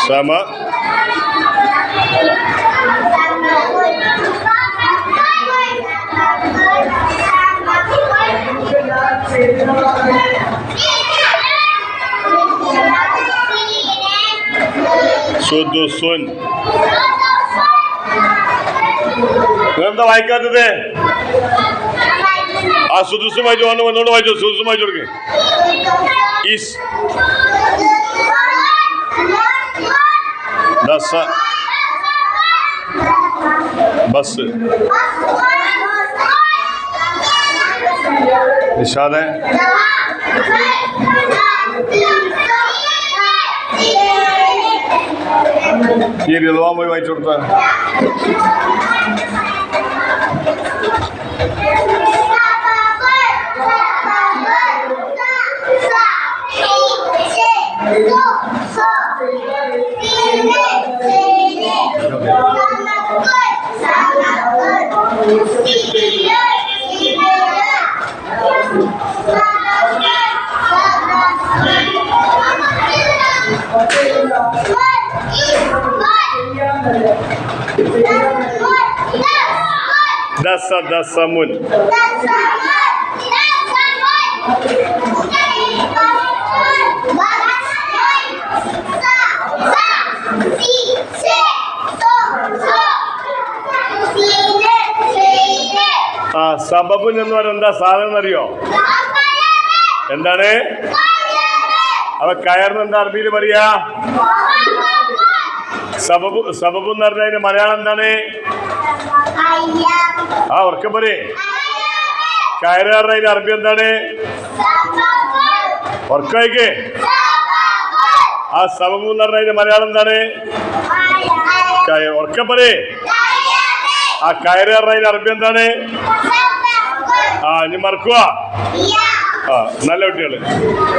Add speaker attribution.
Speaker 1: സമ സുദുസുൻ. എന്താ വായിക്കാത്തത്? ആ സുദുസും വായിച്ചു. ഒന്നുകൊണ്ട് വായിച്ചു. സുദുസും വായിച്ചു കൊടുക്കേ. ബസ് നിഷാദെ ഈ റിദ്വാൻ പോയി വായിച്ചു കൊടുത്ത ദസമുൻ. ആ സബബുൻ എന്ന് പറയുന്നത് എന്താ സാധനം എന്നറിയോ? എന്താണ്? അപ്പൊ കയറിന് എന്താ അറബിയിൽ പറയാ? സബബ് എന്ന് പറഞ്ഞതിന് മലയാളം എന്താണ്? ആ ഉറക്കം പറയേ. കയറ് പറഞ്ഞതിന് അറബി എന്താണ്? ഉറക്കേ. ആ സബബ് എന്ന് പറഞ്ഞതിന് മലയാളം എന്താണ്? ഉറക്കം പറയേ. ആ കയറ് പറഞ്ഞതിന് അറബി എന്താണ്? ആ ഇനി മറക്കുക. ആ നല്ല കുട്ടികള്.